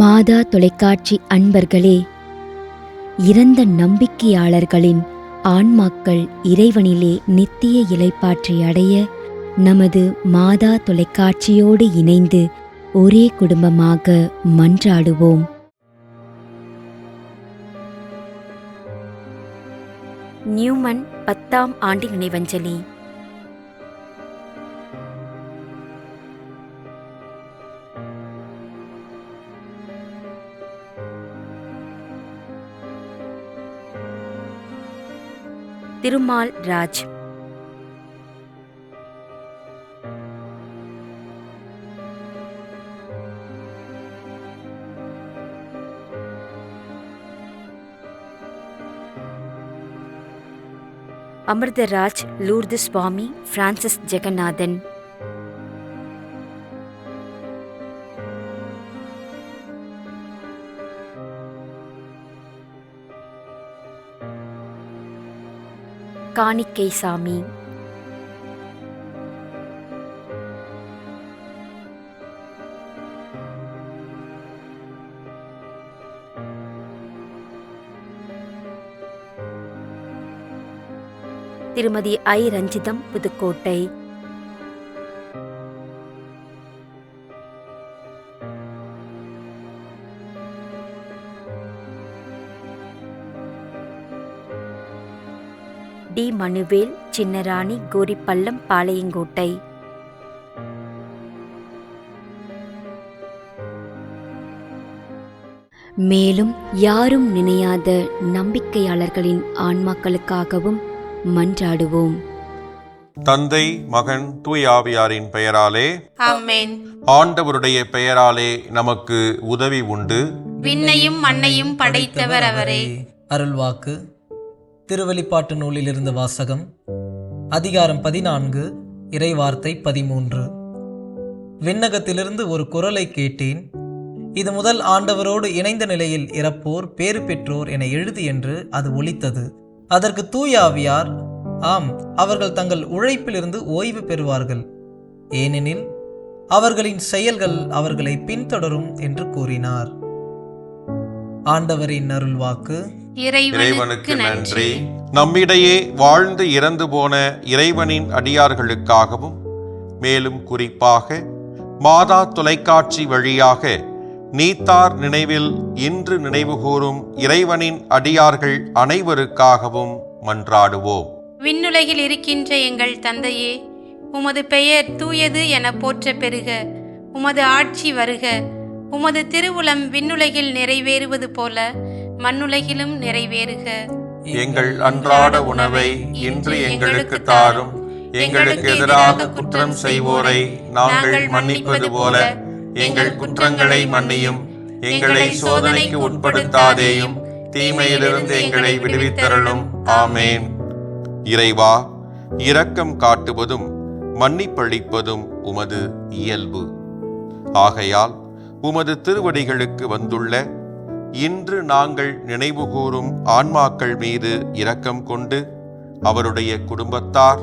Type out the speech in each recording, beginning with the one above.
மாதா தொலைக்காட்சி அன்பர்களே, இறந்த நம்பிக்கையாளர்களின் ஆன்மாக்கள் இறைவனிலே நித்திய இளைப்பாற்றி அடைய நமது மாதா தொலைக்காட்சியோடு இணைந்து ஒரே குடும்பமாக மன்றாடுவோம். நியூமன் 10ஆம் ஆண்டு நினைவஞ்சலி. திருமால் ராஜ். அமிர்தராஜ் லூர்து சுவாமி பிரான்சிஸ் ஜெகநாதன். காணிக்கை சாமி. திருமதி ஐ. ரஞ்சிதம், புதுக்கோட்டை. டி. மனுவேல், சின்னராணி, கோரிப்பள்ளம், பாளையங்கோட்டை. மேலும் யாரும் நினையாத நம்பிக்கையாளர்களின் ஆன்மாக்களுக்காகவும் மன்றாடுவோம். தந்தை, மகன், தூய ஆவியாரின் பெயராலே ஆமென். ஆண்டவருடைய பெயராலே நமக்கு உதவி உண்டு. விண்ணையும் மண்ணையும் படைத்தவர் அவரே. அருள்வாக்கு. திருவெளிப்பாட்டு நூலிலிருந்து வாசகம். அதிகாரம் 14, இறைவார்த்தை 13. விண்ணகத்திலிருந்து ஒரு குரலை கேட்டேன். இது முதல் ஆண்டவரோடு இணைந்த நிலையில் இறப்போர் பேறு பெற்றோர் என எழுது என்று அது ஒலித்தது. அதற்கு தூய ஆவியார், ஆம், அவர்கள் தங்கள் உழைப்பிலிருந்து ஓய்வு பெறுவார்கள், ஏனெனில் அவர்களின் செயல்கள் அவர்களை பின்தொடரும் என்று கூறினார். ஆண்டவரின் அருள்வாக்கு. இறைவனுக்கு நன்றி. நம்மிடையே வாழ்ந்து இறந்து போன இறைவனின் அடியார்களுக்காகவும், மேலும் குறிப்பாக மாதா தொலைக்காட்சி வழியாக நீத்தார் நினைவில் இன்று நினைவுகூரும் இறைவனின் அடியார்கள் அனைவருக்காகவும் மன்றாடுவோம். விண்ணுலகில் இருக்கின்ற எங்கள் தந்தையே, உமது பெயர் தூயது என போற்ற பெறுக. உமது ஆட்சி வருக. உமது திருவுளம் விண்ணுலகில் நிறைவேறுவது போல மண்ணுலகிலும் நிறைவேறுக. எங்கள் அன்றாட உணவை இன்று எங்களுக்கு தாரும். எங்களுக்கு எதிராக குற்றம் செய்வோரை நாங்கள் மன்னிப்பது போல எங்கள் குற்றங்களை மன்னியும். எங்களை சோதனைக்கு உட்படுத்தாதேயும், தீமையிலிருந்து எங்களை விடுவித்தருளும். ஆமேன். இறைவா, இரக்கம் காட்டுவதும் மன்னிப்பளிப்பதும் உமது இயல்பு. ஆகையால் உமது திருவடிகளுக்கு வந்துள்ள இன்று நாங்கள் நினைவுகூரும் ஆன்மாக்கள் மீது இரக்கம் கொண்டு அவருடைய குடும்பத்தார்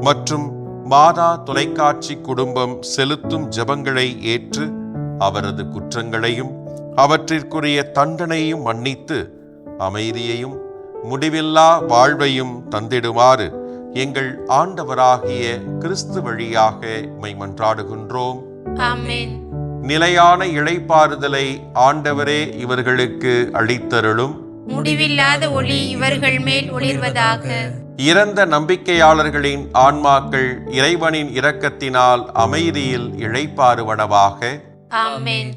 மற்றும் மாதா தொலைக்காட்சி குடும்பம் செலுத்தும் ஜெபங்களை ஏற்று அவரது குற்றங்களையும் அவற்றிற்குரிய தண்டனையும் மன்னித்து அமைதியையும் முடிவில்லா வாழ்வையும் தந்திடுமாறு எங்கள் ஆண்டவராகிய கிறிஸ்து வழியாக உம்மை மன்றாடுகின்றோம். ஆமென். நிலையான இளைப்பாறுதலை ஆண்டவரே இவர்களுக்கு அளித்தருளும். முடிவில்லாத ஒளி இவர்கள் மேல் ஒளிர்வதாக. இறந்த நம்பிக்கையாளர்களின் ஆன்மாக்கள் இறைவனின் இரக்கத்தினால் அமைதியில் இளைப்பாறுவனவாக. ஆமென்.